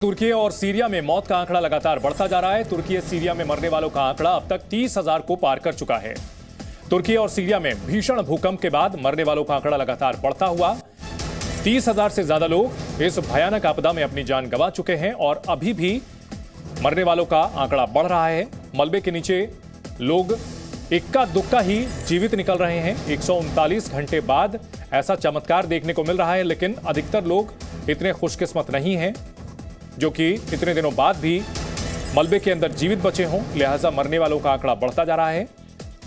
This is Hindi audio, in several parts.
तुर्की और सीरिया में मौत का आंकड़ा लगातार बढ़ता जा रहा है। तुर्की और सीरिया में मरने वालों का आंकड़ा अब तक 30,000 को पार कर चुका है। तुर्की और सीरिया में भीषण भूकंप के बाद मरने वालों का आंकड़ा लगातार बढ़ता हुआ 30,000 से ज्यादा लोग इस भयानक आपदा में अपनी जान गंवा चुके हैं और अभी भी मरने वालों का आंकड़ा बढ़ रहा है। मलबे के नीचे लोग इक्का दुक्का ही जीवित निकल रहे हैं। 139 घंटे बाद ऐसा चमत्कार देखने को मिल रहा है, लेकिन अधिकतर लोग इतने खुशकिस्मत नहीं हैं जो कि इतने दिनों बाद भी मलबे के अंदर जीवित बचे हों। लिहाजा मरने वालों का आंकड़ा बढ़ता जा रहा है।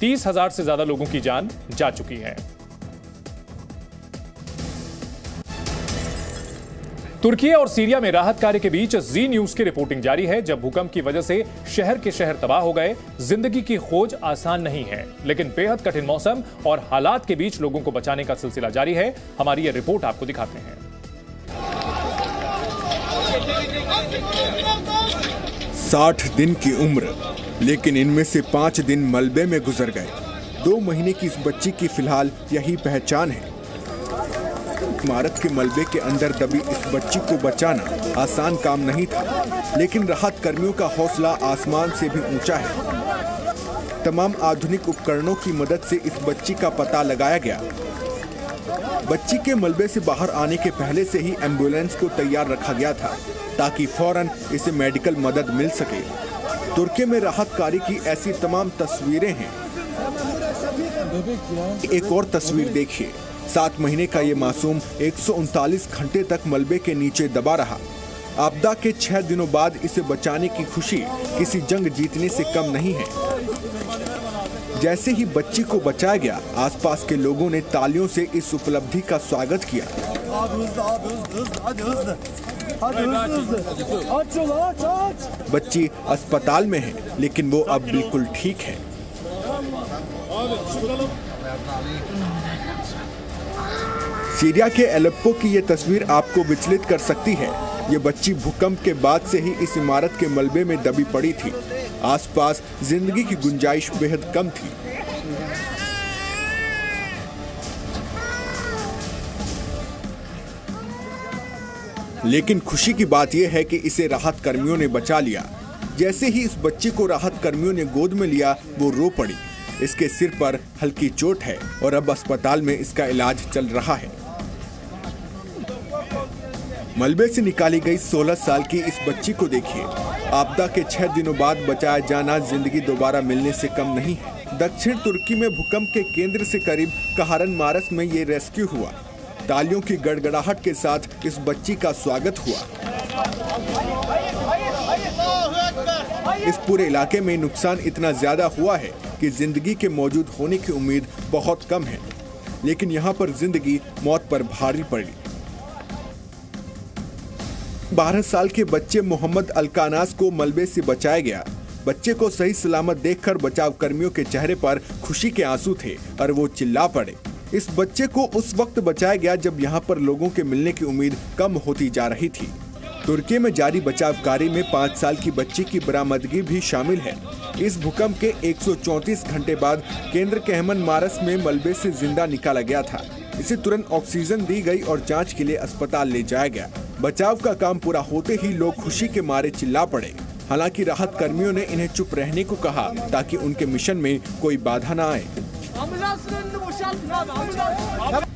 30,000 से ज्यादा लोगों की जान जा चुकी है। तुर्की और सीरिया में राहत कार्य के बीच जी न्यूज की रिपोर्टिंग जारी है। जब भूकंप की वजह से शहर के शहर तबाह हो गए, जिंदगी की खोज आसान नहीं है, लेकिन बेहद कठिन मौसम और हालात के बीच लोगों को बचाने का सिलसिला जारी है। हमारी यह रिपोर्ट आपको दिखाते हैं। 60 दिन की उम्र, लेकिन इनमें से 5 दिन मलबे में गुजर गए। 2 महीने की इस बच्ची की फिलहाल यही पहचान है। इमारत के मलबे के अंदर दबी इस बच्ची को बचाना आसान काम नहीं था, लेकिन राहत कर्मियों का हौसला आसमान से भी ऊंचा है। तमाम आधुनिक उपकरणों की मदद से इस बच्ची का पता लगाया गया। बच्ची के मलबे से बाहर आने के पहले से ही एम्बुलेंस को तैयार रखा गया था ताकि फौरन इसे मेडिकल मदद मिल सके। तुर्की में राहत कार्य की ऐसी तमाम तस्वीरें हैं। एक और तस्वीर देखिए। 7 महीने का ये मासूम 139 घंटे तक मलबे के नीचे दबा रहा। आपदा के 6 दिनों बाद इसे बचाने की खुशी किसी जंग जीतने से कम नहीं है। जैसे ही बच्ची को बचाया गया, आसपास के लोगों ने तालियों से इस उपलब्धि का स्वागत किया। बच्ची अस्पताल में है, लेकिन वो अब बिल्कुल ठीक है। सीरिया के एलेप्पो की ये तस्वीर आपको विचलित कर सकती है। ये बच्ची भूकंप के बाद से ही इस इमारत के मलबे में दबी पड़ी थी। आसपास जिंदगी की गुंजाइश बेहद कम थी। लेकिन खुशी की बात यह है कि इसे राहत कर्मियों ने बचा लिया। जैसे ही इस बच्ची को राहत कर्मियों ने गोद में लिया, वो रो पड़ी। इसके सिर पर हल्की चोट है और अब अस्पताल में इसका इलाज चल रहा है। मलबे से निकाली गई 16 साल की इस बच्ची को देखिए। आपदा के 6 दिनों बाद बचाया जाना जिंदगी दोबारा मिलने से कम नहीं है। दक्षिण तुर्की में भूकंप के केंद्र से करीब कहरनमारस में ये रेस्क्यू हुआ। तालियों की गड़गड़ाहट के साथ इस बच्ची का स्वागत हुआ। इस पूरे इलाके में नुकसान इतना ज्यादा हुआ है कि जिंदगी के मौजूद होने की उम्मीद बहुत कम है, लेकिन यहाँ पर जिंदगी मौत पर भारी पड़ी। 12 साल के बच्चे मोहम्मद अलकानास को मलबे से बचाया गया। बच्चे को सही सलामत देखकर बचाव कर्मियों के चेहरे पर खुशी के आंसू थे और वो चिल्ला पड़े। इस बच्चे को उस वक्त बचाया गया जब यहाँ पर लोगों के मिलने की उम्मीद कम होती जा रही थी। तुर्की में जारी बचाव कार्य में 5 साल की बच्ची की बरामदगी भी शामिल है। इस भूकंप के 134 घंटे बाद केंद्र कहरनमारस में मलबे से जिंदा निकाला गया था। इसे तुरंत ऑक्सीजन दी गई और जांच के लिए अस्पताल ले जाया गया। बचाव का काम पूरा होते ही लोग खुशी के मारे चिल्ला पड़े। हालांकि राहत कर्मियों ने इन्हें चुप रहने को कहा ताकि उनके मिशन में कोई बाधा न आए।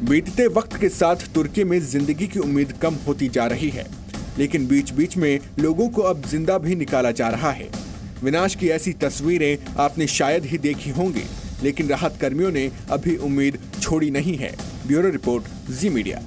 बीतते वक्त के साथ तुर्की में जिंदगी की उम्मीद कम होती जा रही है, लेकिन बीच बीच में लोगों को अब जिंदा भी निकाला जा रहा है। विनाश की ऐसी तस्वीरें आपने शायद ही देखी होंगी, लेकिन राहत कर्मियों ने अभी उम्मीद छोड़ी नहीं है। ब्यूरो रिपोर्ट, जी मीडिया।